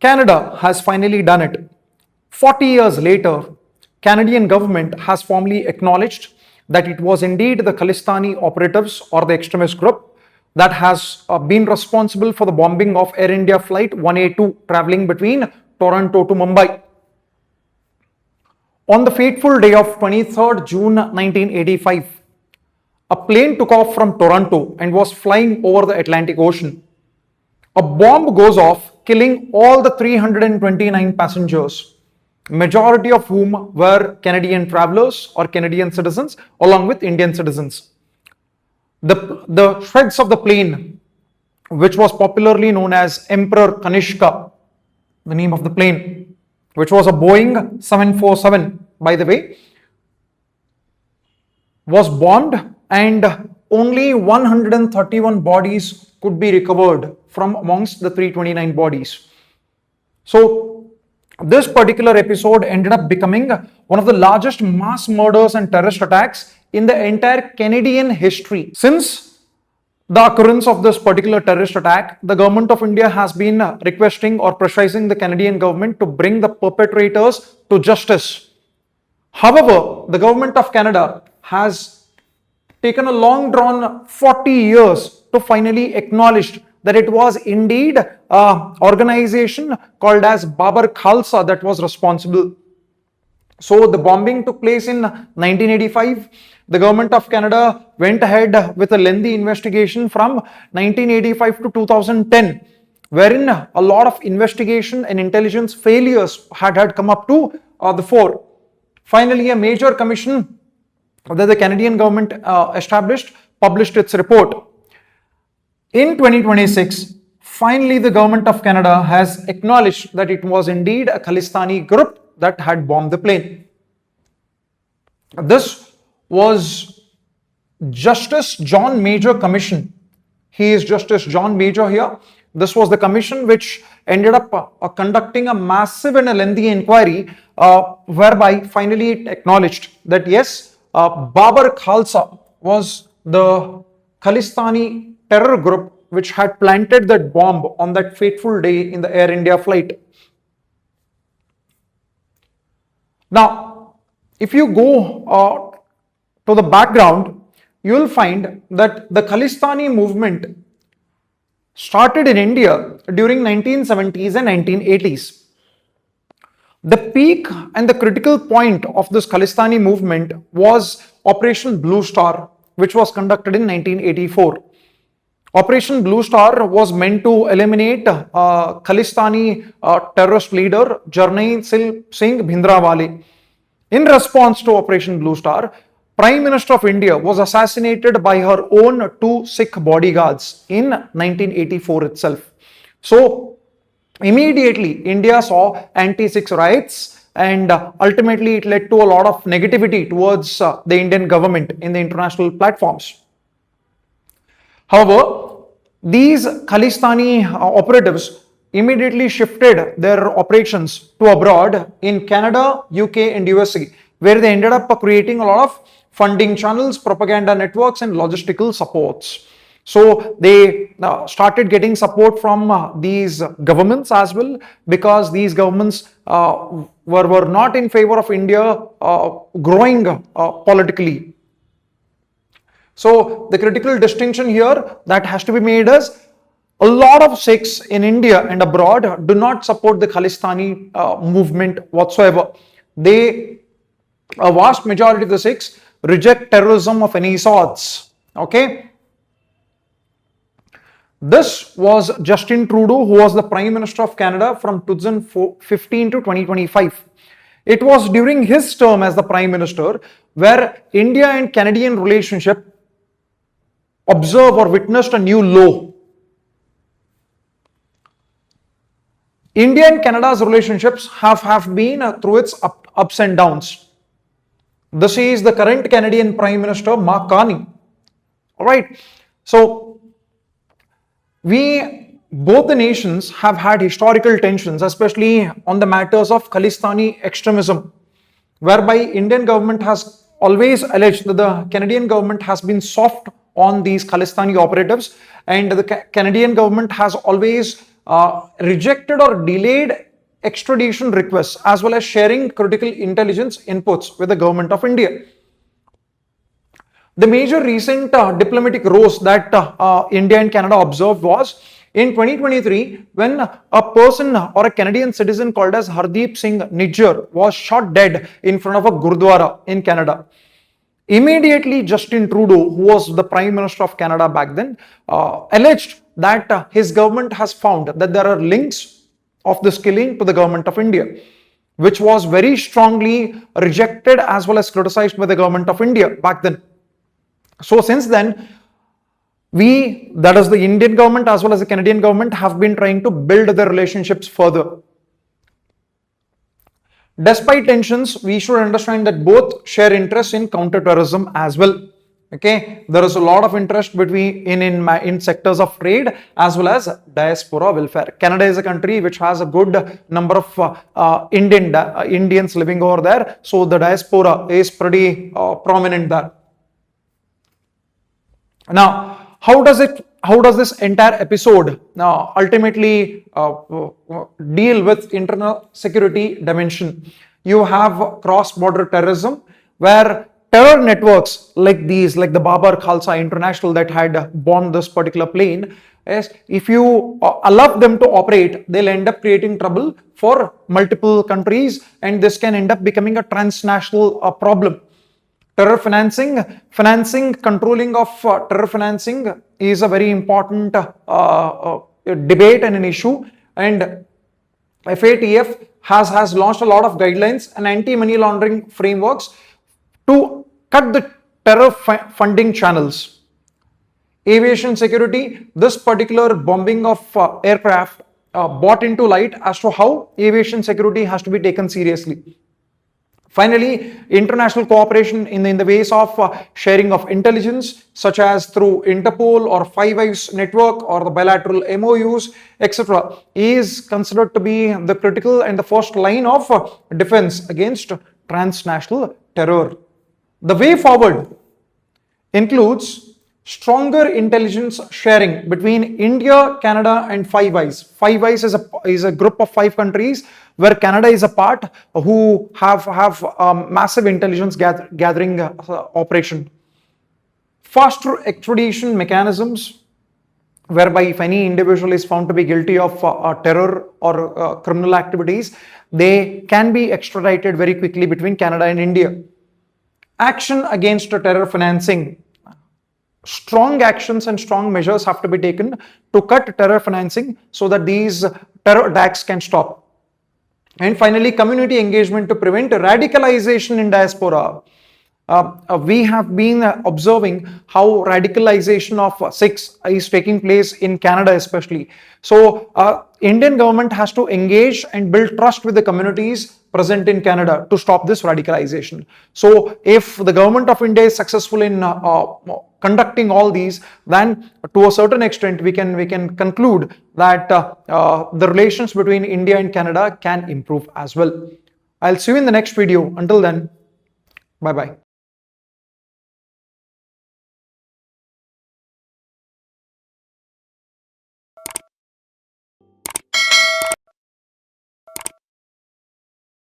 Canada has finally done it. 40 years later, Canadian government has formally acknowledged that it was indeed the Khalistani operatives or the extremist group that has been responsible for the bombing of Air India flight 182 traveling between Toronto to Mumbai. On the fateful day of 23rd June 1985, a plane took off from Toronto and was flying over the Atlantic Ocean. A bomb goes off, killing all the 329 passengers, majority of whom were Canadian travelers or Canadian citizens along with Indian citizens. The shreds of the plane, which was popularly known as Emperor Kanishka, the name of the plane, which was a Boeing 747, by the way, was bombed and only 131 bodies could be recovered from amongst the 329 bodies. So this particular episode ended up becoming one of the largest mass murders and terrorist attacks in the entire Canadian history. Since the occurrence of this particular terrorist attack, the government of India has been requesting or pressurizing the Canadian government to bring the perpetrators to justice. However, the government of Canada has taken a long drawn 40 years to finally acknowledge that it was indeed an organization called as Babar Khalsa that was responsible. So the bombing took place in 1985. The government of Canada went ahead with a lengthy investigation from 1985 to 2010, wherein a lot of investigation and intelligence failures had come up to the fore. Finally, a major commission that the Canadian government established published its report. In 2026, finally the government of Canada has acknowledged that it was indeed a Khalistani group that had bombed the plane. This was Justice John Major Commission. He is Justice John Major here. This was the commission which ended up conducting a massive and a lengthy inquiry whereby finally it acknowledged that yes, Babar Khalsa was the Khalistani terror group which had planted that bomb on that fateful day in the Air India flight. Now, if you go to the background, you will find that the Khalistani movement started in India during 1970s and 1980s. The peak and the critical point of this Khalistani movement was Operation Blue Star, which was conducted in 1984. Operation Blue Star was meant to eliminate Khalistani terrorist leader Jarnail Singh Bhindranwale. In response to Operation Blue Star, Prime Minister of India was assassinated by her own two Sikh bodyguards in 1984 itself. So immediately India saw anti-Sikh riots and ultimately it led to a lot of negativity towards the Indian government in the international platforms. However, these Khalistani operatives immediately shifted their operations to abroad in Canada, UK and USA, where they ended up creating a lot of funding channels, propaganda networks and logistical supports. So they started getting support from these governments as well, because these governments were not in favor of India growing politically. So the critical distinction here that has to be made is a lot of Sikhs in India and abroad do not support the Khalistani movement whatsoever. A vast majority of the Sikhs reject terrorism of any sorts. Okay. This was Justin Trudeau, who was the Prime Minister of Canada from 2015 to 2025. It was during his term as the Prime Minister where India and Canadian relationship observed or witnessed a new low. India and Canada's relationships have been through its ups and downs. This is the current Canadian Prime Minister, Mark Carney. Alright, so both the nations have had historical tensions, especially on the matters of Khalistani extremism, whereby Indian government has always alleged that the Canadian government has been soft on these Khalistani operatives, and the Canadian government has always rejected or delayed extradition requests as well as sharing critical intelligence inputs with the government of India. The major recent diplomatic rows that India and Canada observed was in 2023 when a person or a Canadian citizen called as Hardeep Singh Nijjar was shot dead in front of a Gurdwara in Canada. Immediately, Justin Trudeau, who was the Prime Minister of Canada back then, alleged that his government has found that there are links of this killing to the government of India, which was very strongly rejected as well as criticized by the government of India back then. So since then, that is the Indian government as well as the Canadian government, have been trying to build their relationships further. Despite tensions, we should understand that both share interest in counterterrorism as well. Okay, there is a lot of interest between in sectors of trade as well as diaspora welfare. Canada is a country which has a good number of Indians living over there, so the diaspora is pretty prominent there. Now, how does this entire episode ultimately deal with internal security dimension? You have cross-border terrorism, where terror networks like these, like the Babar Khalsa International that had bombed this particular plane, if you allow them to operate, they'll end up creating trouble for multiple countries, and this can end up becoming a transnational problem. Terror financing, controlling of terror financing is a very important debate and an issue, and FATF has launched a lot of guidelines and anti-money laundering frameworks to cut the terror funding channels. Aviation security, this particular bombing of aircraft brought into light as to how aviation security has to be taken seriously. Finally, international cooperation in the ways of sharing of intelligence, such as through Interpol or Five Eyes network or the bilateral MOUs, etc., is considered to be the critical and the first line of defense against transnational terror. The way forward includes stronger intelligence sharing between India, Canada, and Five Eyes. Five Eyes is a group of 5 countries where Canada is a part, who have massive intelligence gathering operation. Faster extradition mechanisms, whereby if any individual is found to be guilty of terror or criminal activities, they can be extradited very quickly between Canada and India. Action against terror financing. Strong actions and strong measures have to be taken to cut terror financing so that these terror attacks can stop. And finally, community engagement to prevent radicalization in diaspora. We have been observing how radicalization of Sikhs is taking place in Canada especially. So, Indian government has to engage and build trust with the communities present in Canada to stop this radicalization. So, if the government of India is successful in conducting all these, then to a certain extent we can conclude that the relations between India and Canada can improve as well. I'll see you in the next video. Until then, bye bye.